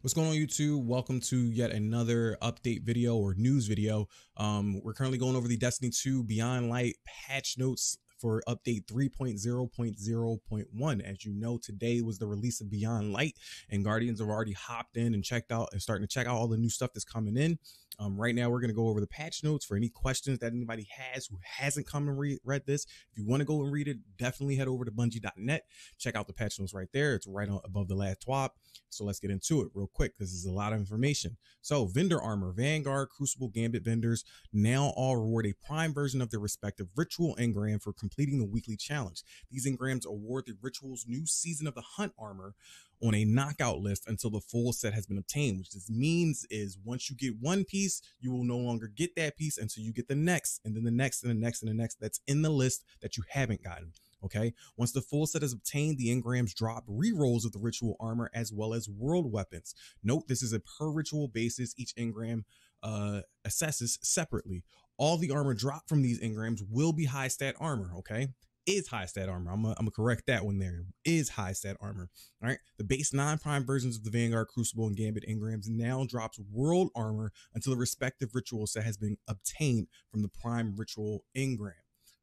What's going on, YouTube? Welcome to yet another update video or news video. We're currently going over the Destiny 2 Beyond Light patch notes for update 3.0.0.1. As you know, today was the release of Beyond Light, and Guardians have already hopped in and checked out and starting to check out all the new stuff that's coming in. Right now, we're going to go over the patch notes for any questions that anybody has who hasn't come and read this. If you want to go and read it, definitely head over to bungie.net. Check out the patch notes right there. It's right on above the last twab. So let's get into it real quick because there's a lot of information. So vendor armor, Vanguard, Crucible, Gambit vendors now all reward a prime version of their respective ritual engram for completing the weekly challenge. These engrams award the ritual's new season of the hunt armor on a knockout list until the full set has been obtained, which this means is once you get one piece, you will no longer get that piece until you get the next, and then the next, and the next, and the next that's in the list that you haven't gotten. Okay, once the full set is obtained, the engrams drop rerolls of the ritual armor as well as world weapons. Note this is a per ritual basis. Each engram assesses separately. All the armor dropped from these engrams will be high stat armor. Okay, is high stat armor. I'm gonna correct that one there. Is high stat armor. All right, the base non-prime versions of the Vanguard, Crucible, and Gambit engrams now drops world armor until the respective ritual set has been obtained from the prime ritual engram.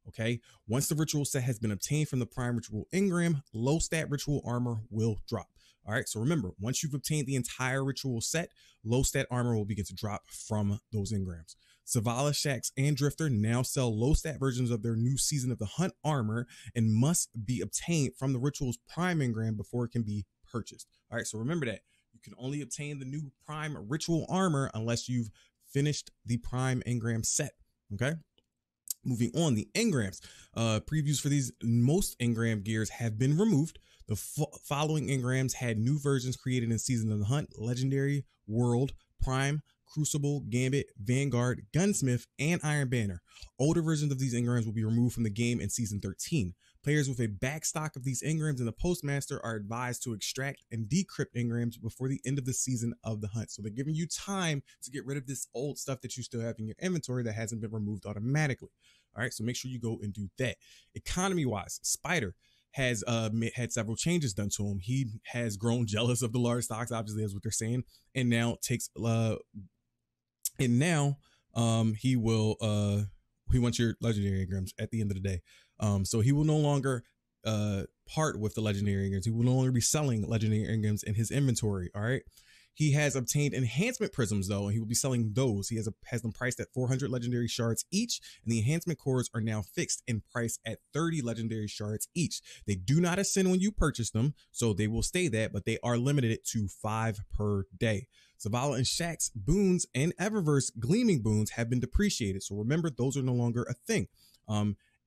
Okay, once the ritual set has been obtained from the prime ritual engram, low stat ritual armor will drop. All right, so remember, once you've obtained the entire ritual set, low stat armor will begin to drop from those engrams. Zavala, Shaxx, and Drifter now sell low stat versions of their new season of the hunt armor and must be obtained from the ritual's prime engram before it can be purchased. All right, so remember that you can only obtain the new prime ritual armor unless you've finished the prime engram set. Okay. Moving on, the engrams. Previews for these most engram gears have been removed. The following engrams had new versions created in Season of the Hunt: Legendary, World, Prime, Crucible, Gambit, Vanguard, Gunsmith, and Iron Banner. Older versions of these engrams will be removed from the game in Season 13. Players with a backstock of these engrams in the Postmaster are advised to extract and decrypt engrams before the end of the Season of the Hunt. So they're giving you time to get rid of this old stuff that you still have in your inventory that hasn't been removed automatically. All right, so make sure you go and do that. Economy-wise, Spider has had several changes done to him. He has grown jealous of the large stocks, obviously, is what they're saying, and now takes he wants your legendary engrams at the end of the day. So he will no longer part with the legendary engrams. He will no longer be selling legendary engrams in his inventory. All right. He has obtained enhancement prisms though, and he will be selling those. He has them priced at 400 legendary shards each, and the enhancement cores are now fixed in price at 30 legendary shards each. They do not ascend when you purchase them, so they will stay that, but they are limited to 5 per day. Zavala and Shaxx boons and Eververse gleaming boons have been depreciated, so remember those are no longer a thing.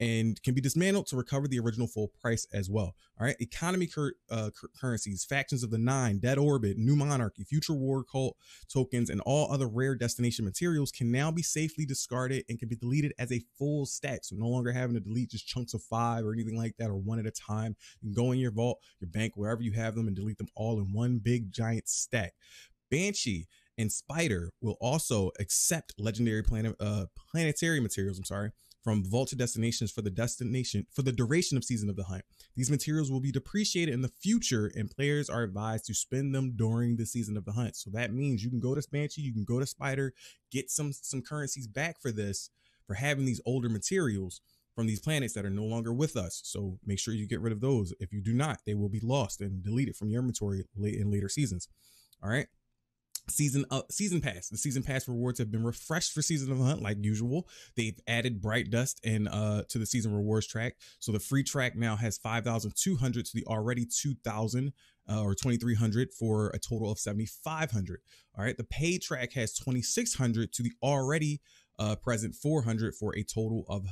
And can be dismantled to recover the original full price as well. All right, economy currencies, factions of the Nine, Dead Orbit, New Monarchy, Future War Cult tokens, and all other rare destination materials can now be safely discarded and can be deleted as a full stack. So no longer having to delete just chunks of 5 or anything like that, or one at a time. You can go in your vault, your bank, wherever you have them, and delete them all in one big giant stack. Banshee and Spider will also accept legendary planetary materials, from vaulted destinations for the duration of Season of the Hunt. These materials will be depreciated in the future, and players are advised to spend them during the Season of the Hunt. So that means you can go to Banshee, you can go to Spider, get some currencies back for having these older materials from these planets that are no longer with us. So make sure you get rid of those. If you do not, they will be lost and deleted from your inventory in later seasons. All right. Season pass. The season pass rewards have been refreshed for Season of the Hunt like usual. They've added Bright Dust and to the season rewards track. So the free track now has 5,200 to the already 2,000 or 2,300 for a total of 7,500. All right. The paid track has 2,600 to the already present 400 for a total of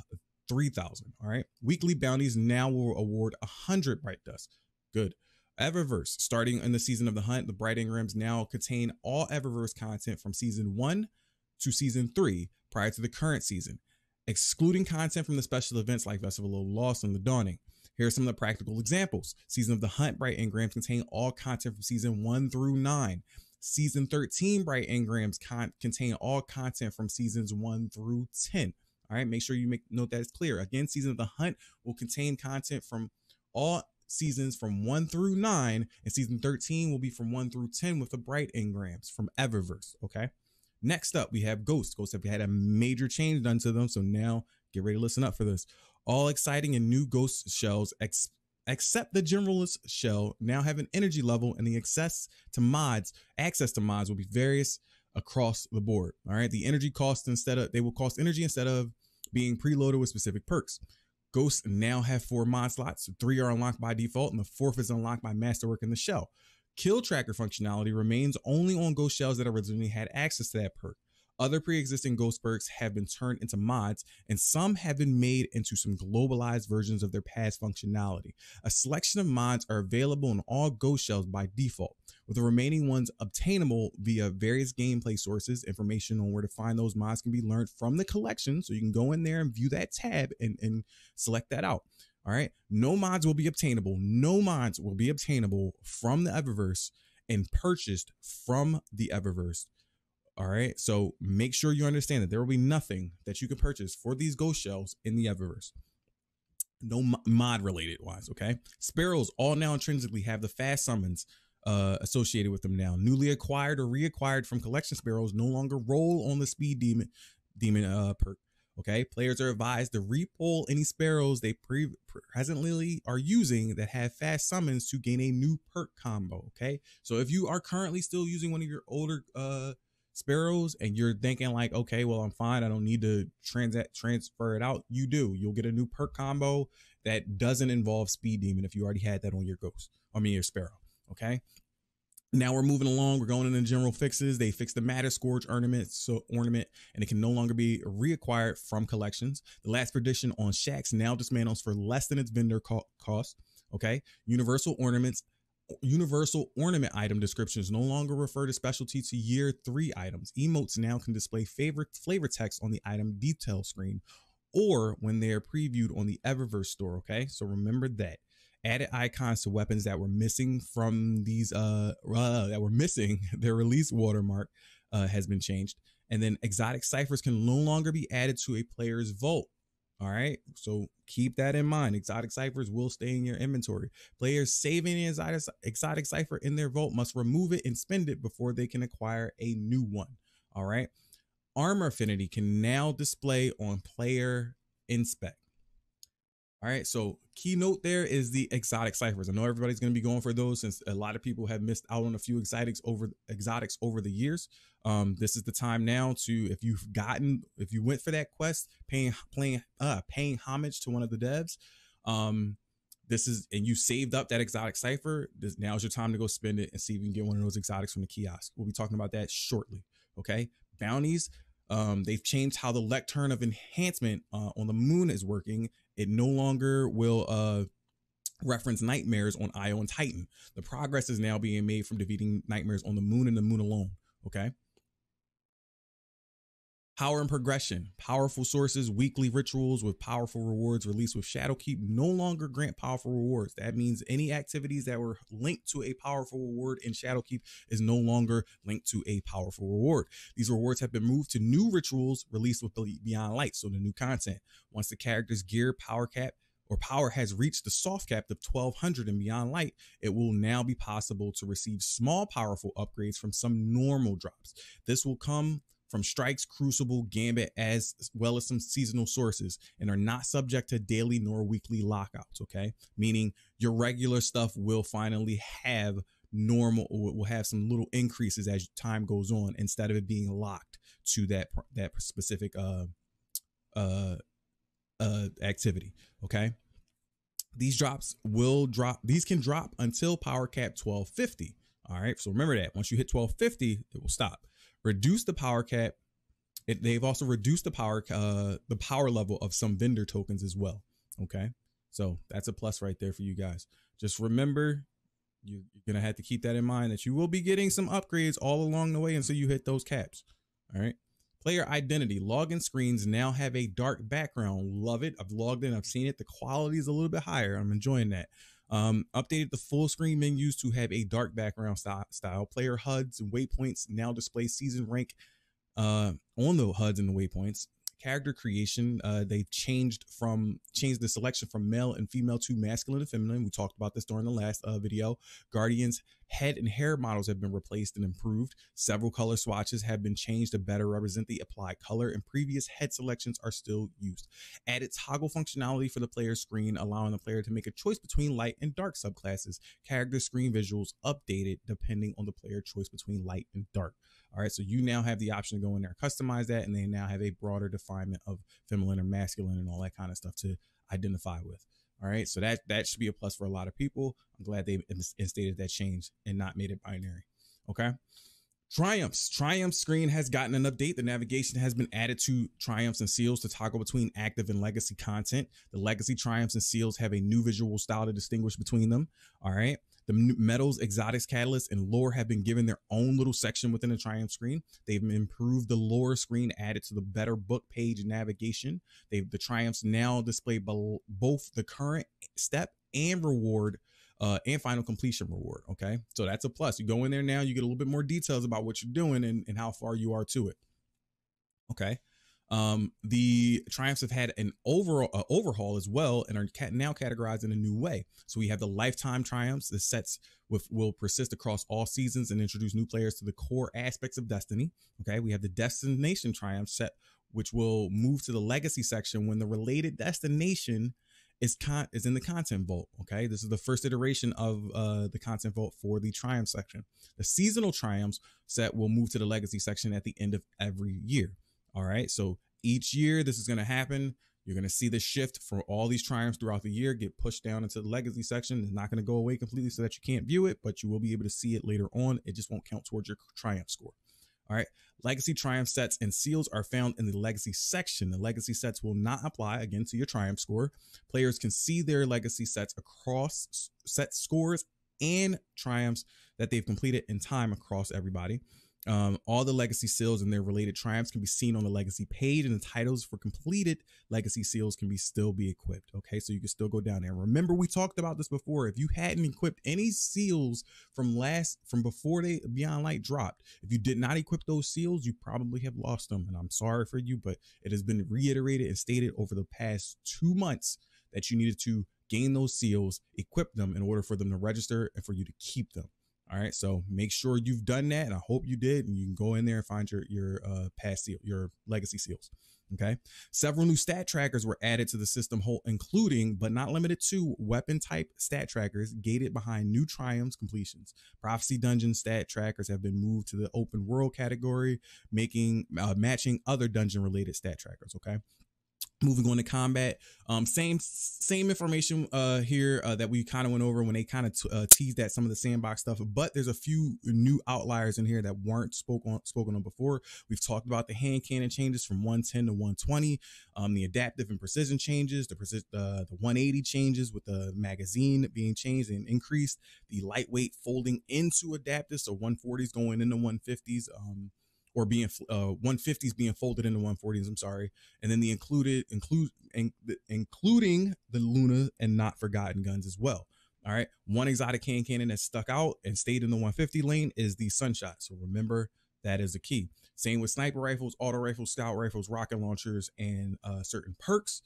3,000. All right. Weekly bounties now will award 100 Bright Dust. Good. Eververse, starting in the Season of the Hunt, the Bright engrams now contain all Eververse content from Season 1 to Season 3 prior to the current season, excluding content from the special events like Festival of Lost and the Dawning. Here are some of the practical examples. Season of the Hunt Bright engrams contain all content from Season 1 through 9. Season 13 Bright engrams contain all content from Seasons 1 through 10. All right, make sure you note that it's clear. Again, Season of the Hunt will contain content from all seasons from 1 through 9, and season 13 will be from 1 through 10 with the bright engrams from Eververse. Okay. Next up, we have Ghosts. Ghosts have had a major change done to them, so now get ready to listen up for this. All exciting and new Ghost shells, except the Generalist shell, now have an energy level, and the access to mods will be various across the board. All right, the energy cost they will cost energy instead of being preloaded with specific perks. Ghosts now have 4 mod slots. 3 are unlocked by default, and the 4th is unlocked by masterwork in the shell. Kill tracker functionality remains only on Ghost shells that originally had access to that perk. Other pre-existing Ghost perks have been turned into mods, and some have been made into some globalized versions of their past functionality. A selection of mods are available on all Ghost shells by default, with the remaining ones obtainable via various gameplay sources. Information on where to find those mods can be learned from the collection, so you can go in there and view that tab and select that out. All right, no mods will be obtainable. No mods will be obtainable from the Eververse and purchased from the Eververse. All right, so make sure you understand that there will be nothing that you can purchase for these Ghost shells in the Eververse. No mod related wise, okay? Sparrows all now intrinsically have the fast summons associated with them now. Newly acquired or reacquired from collection sparrows no longer roll on the speed demon perk. Okay, players are advised to repull any sparrows they presently are using that have fast summons to gain a new perk combo. Okay, so if you are currently still using one of your older sparrows and you're thinking like, okay, well, I'm fine, I don't need to transfer it out, you'll get a new perk combo that doesn't involve speed demon if you already had that on your your sparrow. Okay, now we're moving along, we're going into general fixes. They fixed the Matter Scourge ornament, and it can no longer be reacquired from collections. The last prediction on Shax now dismantles for less than its vendor cost. Okay, universal ornament item descriptions no longer refer to specialty to year 3 items. Emotes now can display flavor text on the item detail screen or when they are previewed on the Eververse store. Okay, so remember that. Added icons to weapons that were missing from these their release watermark has been changed. And then exotic ciphers can no longer be added to a player's vault. All right, so keep that in mind. Exotic ciphers will stay in your inventory. Players saving an exotic cipher in their vault must remove it and spend it before they can acquire a new one. All right, armor affinity can now display on player inspect. All right, so keynote there is the exotic ciphers. I know everybody's going to be going for those since a lot of people have missed out on a few exotics over the years. This is the time now to, if you went for that quest, paying homage to one of the devs, and you saved up that exotic cipher, now's your time to go spend it and see if you can get one of those exotics from the kiosk. We'll be talking about that shortly. Okay, bounties. They've changed how the lectern of enhancement on the moon is working. It no longer will reference nightmares on Io and Titan. The progress is now being made from defeating nightmares on the moon and the moon alone. Okay. Power and progression. Powerful sources, weekly rituals with powerful rewards released with Shadowkeep no longer grant powerful rewards. That means any activities that were linked to a powerful reward in Shadowkeep is no longer linked to a powerful reward. These rewards have been moved to new rituals released with Beyond Light, so the new content. Once the character's gear power cap or power has reached the soft cap of 1200 and Beyond Light, it will now be possible to receive small powerful upgrades from some normal drops. This will come from strikes, Crucible, Gambit, as well as some seasonal sources, and are not subject to daily nor weekly lockouts. Okay, meaning your regular stuff will finally have will have some little increases as time goes on instead of it being locked to that specific activity. Okay, these can drop until power cap 1250. All right, so remember that once you hit 1250, it will stop. Reduce the power cap. They've also reduced the power level of some vendor tokens as well. Okay, so that's a plus right there for you guys. Just remember, you're gonna have to keep that in mind that you will be getting some upgrades all along the way until you hit those caps. All right. Player identity. Login screens now have a dark background. Love it. I've logged in. I've seen it. The quality is a little bit higher. I'm enjoying that. Updated the full screen menus to have a dark background style. Player HUDs and waypoints now display season rank on the HUDs and the waypoints. character creation. They've changed the selection from male and female to masculine and feminine. We talked about this during the last video. Guardians head and hair models have been replaced and improved. Several color swatches have been changed to better represent the applied color, and previous head selections are still used. Added toggle functionality for the player screen, allowing the player to make a choice between light and dark subclasses. Character screen visuals updated depending on the player choice between light and dark. All right, so you now have the option to go in there and customize that, and they now have a broader definement of feminine or masculine and all that kind of stuff to identify with. All right, so that should be a plus for a lot of people. I'm glad they instated that change and not made it binary. Okay. Triumphs. Triumph screen has gotten an update. The navigation has been added to Triumphs and Seals to toggle between active and legacy content. The legacy Triumphs and Seals have a new visual style to distinguish between them. All right. The metals, exotics, catalysts, and lore have been given their own little section within the Triumph screen. They've improved the lore screen, added to the better book page navigation. The Triumphs now display both the current step and reward and final completion reward. Okay, so that's a plus. You go in there now, you get a little bit more details about what you're doing and how far you are to it. Okay. The Triumphs have had an overhaul as well and are now categorized in a new way. So we have the lifetime Triumphs. The sets will persist across all seasons and introduce new players to the core aspects of Destiny. Okay, we have the Destination Triumph set, which will move to the legacy section when the related destination is in the content vault. Okay, this is the first iteration of the content vault for the Triumph section. The seasonal Triumphs set will move to the legacy section at the end of every year. All right, so each year this is going to happen. You're going to see the shift for all these Triumphs throughout the year get pushed down into the legacy section. It's not going to go away completely so that you can't view it, but you will be able to see it later on. It just won't count towards your Triumph score. All right, legacy Triumph sets and seals are found in the legacy section. The legacy sets will not apply again to your Triumph score. Players can see their legacy sets across set scores and Triumphs that they've completed in time across everybody. All the legacy seals and their related Triumphs can be seen on the legacy page, and the titles for completed legacy seals can still be equipped. Okay, so you can still go down there. Remember, we talked about this before. If you hadn't equipped any seals from before they Beyond Light dropped, if you did not equip those seals, you probably have lost them. And I'm sorry for you, but it has been reiterated and stated over the past 2 months that you needed to gain those seals, equip them in order for them to register and for you to keep them. All right, so make sure you've done that, and I hope you did, and you can go in there and find your past seal, your legacy seals. Okay, several new stat trackers were added to the system, including but not limited to weapon type stat trackers gated behind new Triumphs completions. Prophecy dungeon stat trackers have been moved to the open world category, matching other dungeon related stat trackers. Okay. Moving on to combat, same information here that we kind of went over when they kind of teased at some of the sandbox stuff, but there's a few new outliers in here that weren't spoken on before. We've talked about the hand cannon changes from 110 to 120, the adaptive and precision changes, the 180 changes with the magazine being changed and increased, the lightweight folding into adaptive, so 140s going into 150s, or being 150s being folded into 140s. I'm sorry, and then the including the Luna and Not Forgotten guns as well. All right, one exotic hand cannon that stuck out and stayed in the 150 lane is the Sunshot. So remember, that is the key. Same with sniper rifles, auto rifles, scout rifles, rocket launchers, and certain perks.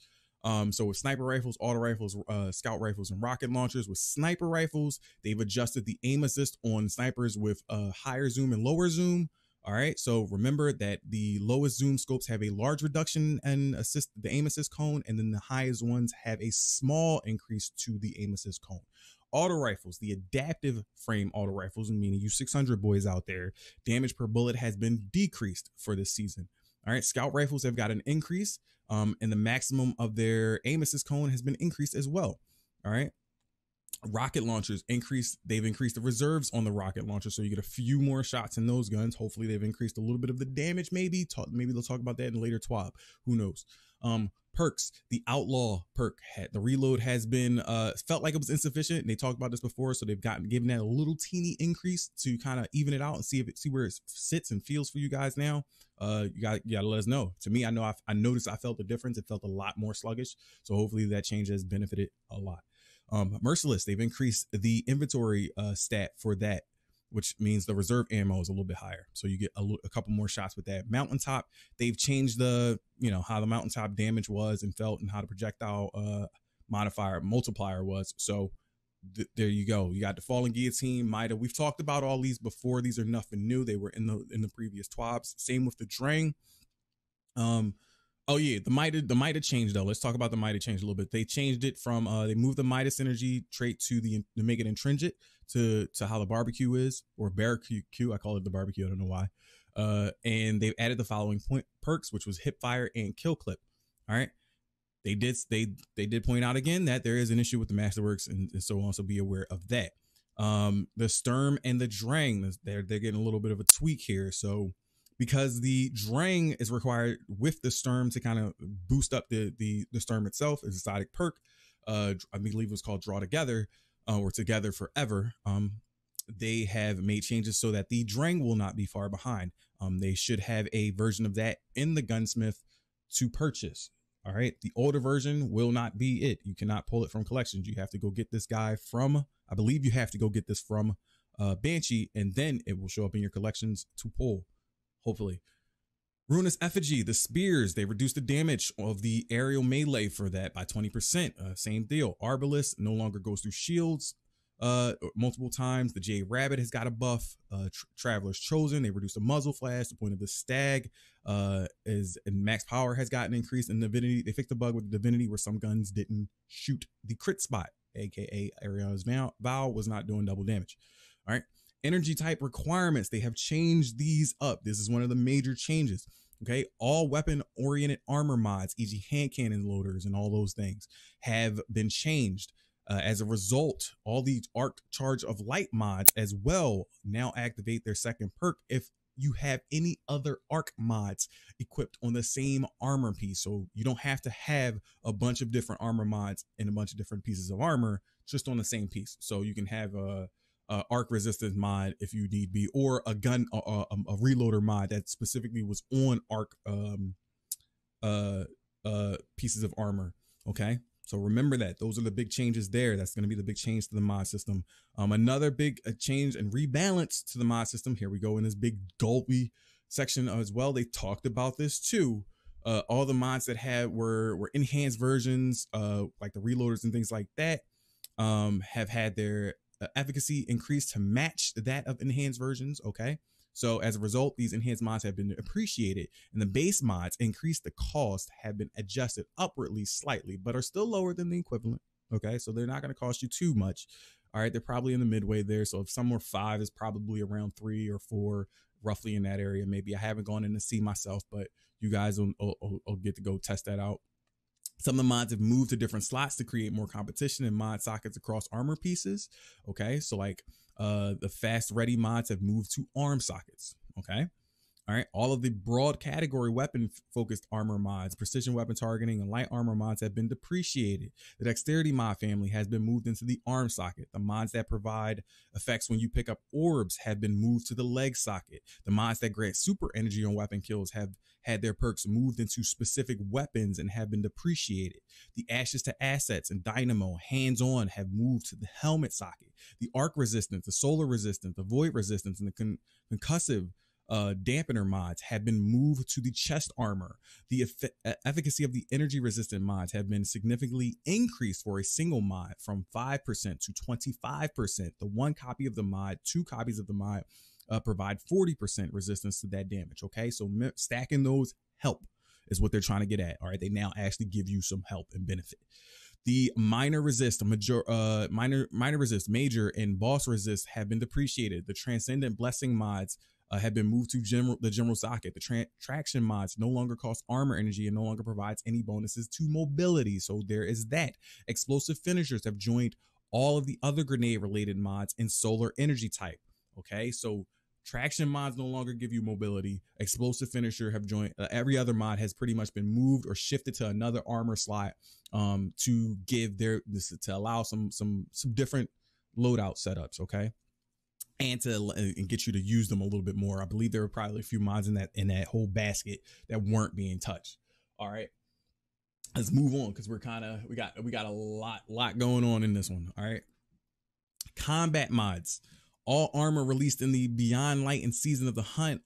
So with sniper rifles, auto rifles, scout rifles, and rocket launchers, with sniper rifles, they've adjusted the aim assist on snipers with higher zoom and lower zoom. All right, so remember that the lowest zoom scopes have a large reduction in the aim assist cone, and then the highest ones have a small increase to the aim assist cone. Auto rifles, the adaptive frame auto rifles, meaning you 600 boys out there, damage per bullet has been decreased for this season. All right, scout rifles have got an increase, and the maximum of their aim assist cone has been increased as well. All right. Rocket launchers they've increased the reserves on the rocket launcher, so you get a few more shots in those guns. Hopefully they've increased a little bit of the damage, maybe they'll talk about that in later TWAB, who knows. Perks, the outlaw perk, the reload has been felt like it was insufficient, and they talked about this before, so they've given that a little teeny increase to kind of even it out and see where it sits and feels for you guys now. You gotta let us know. To me, I noticed I felt the difference. It felt a lot more sluggish, so hopefully that change has benefited a lot. Merciless, they've increased the inventory stat for that, which means the reserve ammo is a little bit higher. So you get a couple more shots with that. Mountaintop, they've changed the, how the mountaintop damage was and felt, and how the projectile multiplier was. So there you go. You got the Fallen Guillotine, Mida. We've talked about all these before. These are nothing new. They were in the previous TWABs. Same with the Drang. Oh yeah, the Mida changed though. Let's talk about the Mida change a little bit. They changed it from they moved the Midas energy trait to make it intrinsic to how the barbecue is, or barbecue. I call it the barbecue. I don't know why. And they've added the following perks, which was hip fire and kill clip. All right. They did point out again that there is an issue with the Masterworks, and so on. So be aware of that. The Sturm and the Drang, they're getting a little bit of a tweak here. So because the Drang is required with the Sturm to kind of boost up the Sturm itself, is a static perk. I believe it was called Draw Together, or Together Forever. They have made changes so that the Drang will not be far behind. They should have a version of that in the gunsmith to purchase. All right. The older version will not be it. You cannot pull it from collections. You have to go get this guy from, I believe you have to go get this from Banshee, and then it will show up in your collections to pull, hopefully. Ruinous Effigy, the spears, they reduced the damage of the aerial melee for that by 20%. Same deal. Arbalest no longer goes through shields multiple times. The Jade Rabbit has got a buff. Traveler's Chosen, they reduced the muzzle flash. The point of the Stag and max power has gotten increased. And Divinity, they fixed the bug with the Divinity where some guns didn't shoot the crit spot, aka Ariana's Vow was not doing double damage. All right. Energy type requirements, they have changed these up. This is one of the major changes. Okay, all weapon oriented armor mods, e.g. hand cannon loaders and all those things, have been changed. As a result, all the Arc Charge of Light mods as well now activate their second perk if you have any other Arc mods equipped on the same armor piece. So you don't have to have a bunch of different armor mods and a bunch of different pieces of armor just on the same piece. So you can have a arc resistance mod if you need be, or a gun, a reloader mod that specifically was on arc pieces of armor. Okay. So remember that those are the big changes there. That's going to be the big change to the mod system. Another big change and rebalance to the mod system. Here we go in this big gulpy section as well. They talked about this too. All the mods that were enhanced versions, like the reloaders and things like that, have had their efficacy increased to match that of enhanced versions. Okay. So as a result, these enhanced mods have been appreciated, and the base mods increased the cost, have been adjusted upwardly slightly, but are still lower than the equivalent. Okay, so they're not going to cost you too much. All right, they're probably in the midway there. So if some were 5, is probably around 3 or 4, roughly in that area. Maybe I haven't gone in to see myself, but you guys will get to go test that out. Some of the mods have moved to different slots to create more competition in mod sockets across armor pieces. Okay, so like the fast ready mods have moved to arm sockets. Okay. All right. All of the broad category weapon focused armor mods, precision weapon targeting, and light armor mods have been depreciated. The dexterity mod family has been moved into the arm socket. The mods that provide effects when you pick up orbs have been moved to the leg socket. The mods that grant super energy on weapon kills have had their perks moved into specific weapons and have been depreciated. The Ashes to Assets and Dynamo hands-on have moved to the helmet socket. The arc resistance, the solar resistance, the void resistance, and the concussive dampener mods have been moved to the chest armor. The efficacy of the energy resistant mods have been significantly increased for a single mod from 5% to 25%. The 1 copy of the mod, 2 copies of the mod provide 40% resistance to that damage. Okay, so stacking those help is what they're trying to get at. All right, they now actually give you some help and benefit. The minor resist, minor resist, major, and boss resist have been depreciated. The transcendent blessing mods have been moved to the general socket. The traction mods no longer cost armor energy and no longer provides any bonuses to mobility. So there is that. Explosive finishers have joined all of the other grenade related mods in solar energy type. Okay, so traction mods no longer give you mobility. Explosive finisher have joined. Every other mod has pretty much been moved or shifted to another armor slot to give to allow some different loadout setups. Okay. And get you to use them a little bit more. I believe there were probably a few mods in that whole basket that weren't being touched. All right, let's move on because we got a lot going on in this one. All right, combat mods. All armor released in the Beyond Light and Season of the Hunt,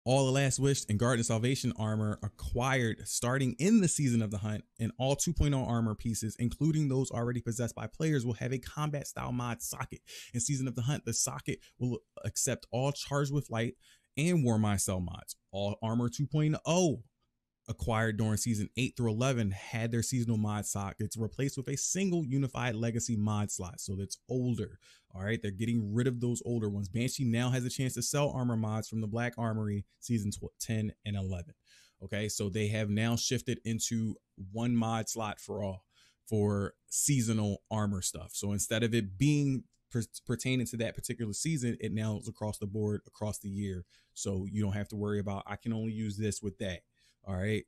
all the Last Wish and Guard and Salvation armor acquired starting in the Season of the Hunt, and all 2.0 armor pieces, including those already possessed by players, will have a combat style mod socket. In Season of the Hunt, the socket will accept all Charged with Light and War My Cell mods. All armor 2.0 acquired during season 8 through 11 had their seasonal mod sockets replaced with a single unified legacy mod slot, so that's older. All right, they're getting rid of those older ones. Banshee now has a chance to sell armor mods from the Black Armory season 10 and 11. Okay, so they have now shifted into one mod slot for all for seasonal armor stuff. So instead of it being pertaining to that particular season, it now is across the board, across the year. So you don't have to worry about, I can only use this with that. All right,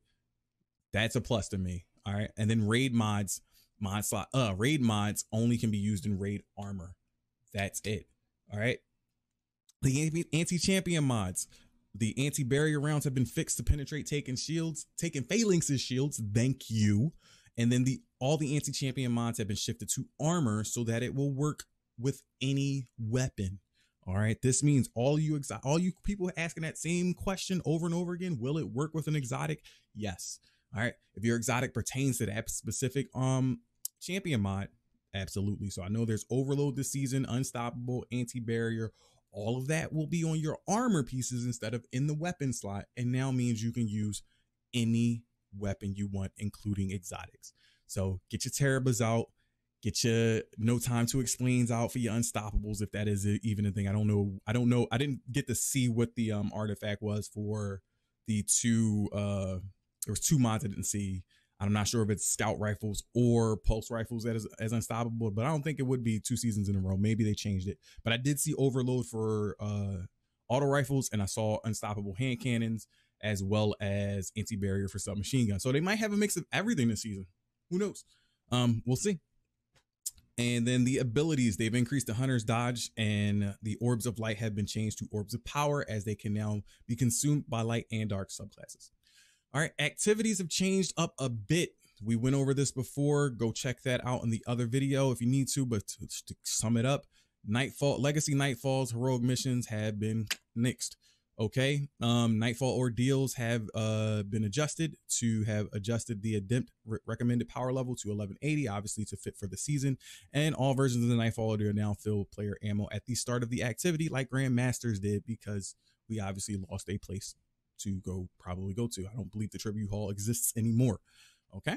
that's a plus to me. All right, and then raid mods, raid mods only can be used in raid armor. That's it. All right, the anti-champion mods, the anti-barrier rounds have been fixed to penetrate taken phalanx's shields. Thank you. And then all the anti-champion mods have been shifted to armor so that it will work with any weapon. All right, this means all you people asking that same question over and over again, will it work with an exotic? Yes. All right, if your exotic pertains to that specific champion mod, absolutely. So I know there's Overload this season, Unstoppable, Anti-Barrier, all of that will be on your armor pieces instead of in the weapon slot, and now means you can use any weapon you want, including exotics. So get your Terribas out. Get your No Time to Explains out for your Unstoppables, if that is even a thing. I don't know. I didn't get to see what the artifact was for the two. There was two mods I didn't see. I'm not sure if it's Scout Rifles or Pulse Rifles as Unstoppable, but I don't think it would be 2 seasons in a row. Maybe they changed it. But I did see Overload for Auto Rifles, and I saw Unstoppable Hand Cannons, as well as Anti-Barrier for Submachine Guns. So they might have a mix of everything this season. Who knows? We'll see. And then the abilities, they've increased the Hunter's Dodge, and the Orbs of Light have been changed to Orbs of Power, as they can now be consumed by light and dark subclasses. All right, activities have changed up a bit. We went over this before. Go check that out in the other video if you need to, but to sum it up, Legacy Nightfalls, Heroic Missions have been nixed. Okay, Nightfall Ordeals have been adjusted to have adjusted the Adept recommended power level to 1180, obviously to fit for the season, and all versions of the Nightfall Ordeal now fill player ammo at the start of the activity like Grandmasters did, because we obviously lost a place to probably go to. I don't believe the Tribute Hall exists anymore. Okay,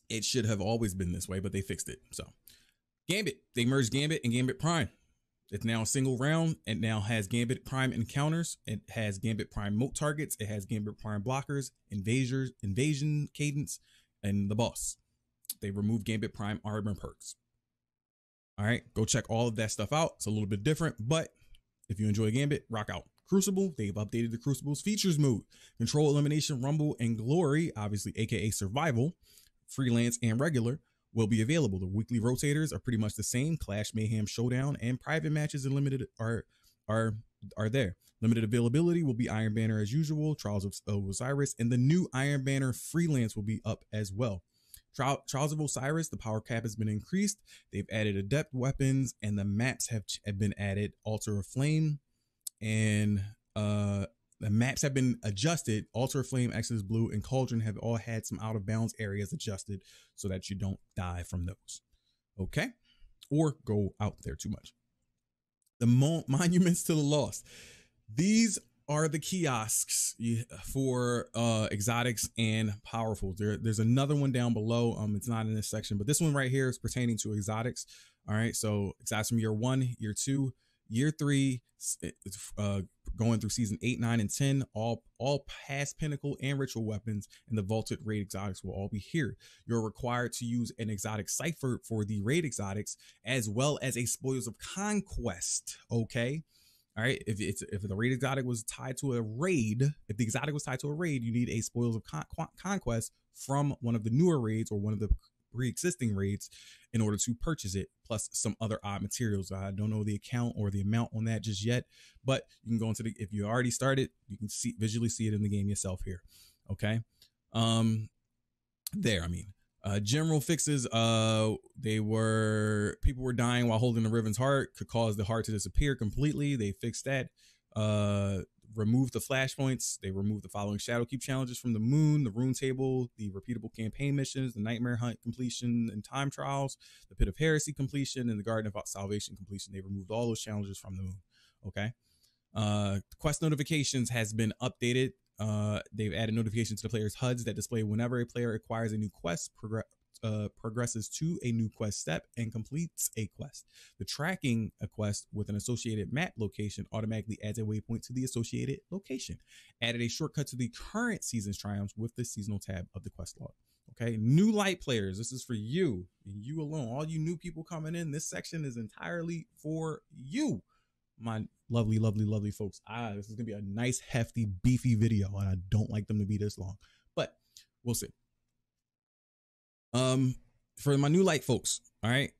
it should have always been this way, but they fixed it. So Gambit, they merged Gambit and Gambit Prime. It's now a single round. It now has Gambit Prime encounters. It has Gambit Prime moat targets. It has Gambit Prime blockers, invasion cadence, and the boss. They removed Gambit Prime armor perks. All right, go check all of that stuff out. It's a little bit different, but if you enjoy Gambit, rock out. Crucible, they've updated the Crucible's features mode. Control, Elimination, Rumble, and Glory, obviously aka Survival, Freelance, and Regular, will be available. The weekly rotators are pretty much the same. Clash, Mayhem, Showdown, and private matches and limited are there. Limited availability will be Iron Banner as usual, Trials of Osiris, and the new Iron Banner Freelance will be up as well. Trials of Osiris, the power cap has been increased. They've added adept weapons, and the maps have been added. Altar of Flame, and the maps have been adjusted. Altar of Flame, Exodus Blue, and Cauldron have all had some out of bounds areas adjusted so that you don't die from those. Okay? Or go out there too much. The Monuments to the Lost. These are the kiosks for exotics and powerfuls. There's another one down below. It's not in this section, but this one right here is pertaining to exotics. All right, so exotics from year 1, year 2, year 3, going through season 8, 9, and 10, all past Pinnacle and Ritual weapons and the vaulted raid exotics will all be here. You're required to use an exotic cipher for the raid exotics, as well as a Spoils of Conquest. Okay, all right. If the raid exotic was tied to a raid, if the exotic was tied to a raid, you need a Spoils of Conquest from one of the newer raids or one of the pre-existing raids in order to purchase it, plus some other odd materials. I don't know the account or the amount on that just yet, but you can go into if you already started, you can visually see it in the game yourself here. Okay. General fixes, people were dying while holding the Riven's heart, could cause the heart to disappear completely. They fixed that. Removed the flashpoints. They removed the following Shadowkeep challenges from the moon, the rune table, the repeatable campaign missions, the Nightmare Hunt completion and time trials, the Pit of Heresy completion, and the Garden of Salvation completion. They removed all those challenges from the moon. Okay. Quest notifications has been updated. They've added notifications to the player's HUDs that display whenever a player acquires a new quest, progresses to a new quest step, and completes a quest. The tracking a quest with an associated map location automatically adds a waypoint to the associated location. Added a shortcut to the current season's triumphs with the seasonal tab of the quest log. Okay, new light players, this is for you and you alone. All you new people coming in, this section is entirely for you, my lovely, lovely, lovely folks. This is gonna be a nice, hefty, beefy video, and I don't like them to be this long, but we'll see. For my new light folks, all right,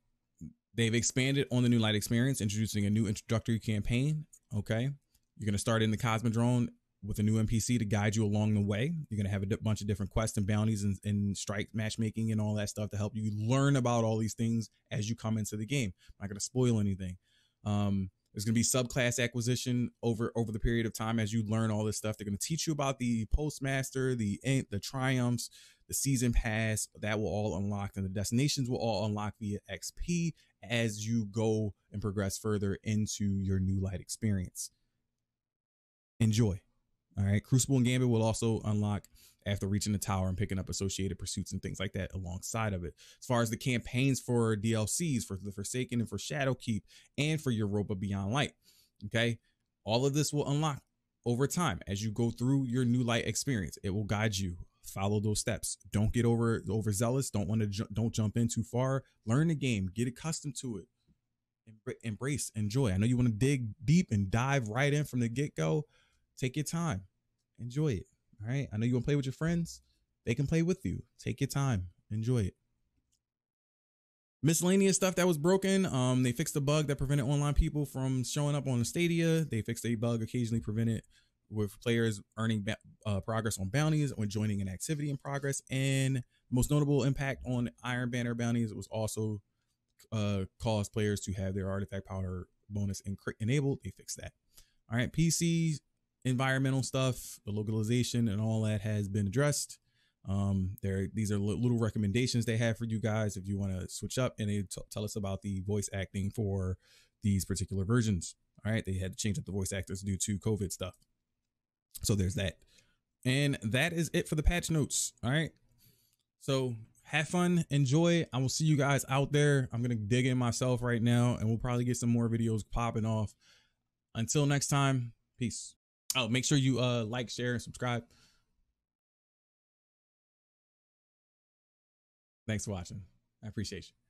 they've expanded on the new light experience, introducing a new introductory campaign. Okay, you're gonna start in the Cosmodrome with a new NPC to guide you along the way. You're gonna have a bunch of different quests and bounties and strike matchmaking and all that stuff to help you learn about all these things as you come into the game. I'm not gonna spoil anything. There's going to be subclass acquisition over the period of time as you learn all this stuff. They're going to teach you about the Postmaster, the triumphs, the season pass. That will all unlock, and the destinations will all unlock via XP as you go and progress further into your new light experience. Enjoy. All right. Crucible and Gambit will also unlock after reaching the tower and picking up associated pursuits and things like that alongside of it. As far as the campaigns for DLCs, for the Forsaken and for Shadowkeep and for Europa Beyond Light, okay, all of this will unlock over time as you go through your new light experience. It will guide you. Follow those steps. Don't get overzealous. Don't jump in too far. Learn the game. Get accustomed to it. Embrace. Enjoy. I know you want to dig deep and dive right in from the get-go. Take your time. Enjoy it. All right. I know you want to play with your friends. They can play with you. Take your time. Enjoy it. Miscellaneous stuff that was broken. They fixed a bug that prevented online people from showing up on the Stadia. They fixed a bug occasionally prevented with players earning progress on bounties when joining an activity in progress. And the most notable impact on Iron Banner bounties was also caused players to have their artifact power bonus enabled. They fixed that. All right. PC environmental stuff, the localization and all that has been addressed. These are little recommendations they have for you guys if you want to switch up, and they tell us about the voice acting for these particular versions. All right, they had to change up the voice actors due to COVID stuff. So there's that. And that is it for the patch notes. All right. So have fun, enjoy. I will see you guys out there. I'm going to dig in myself right now, and we'll probably get some more videos popping off. Until next time, peace. Oh, make sure you like, share, and subscribe. Thanks for watching. I appreciate you.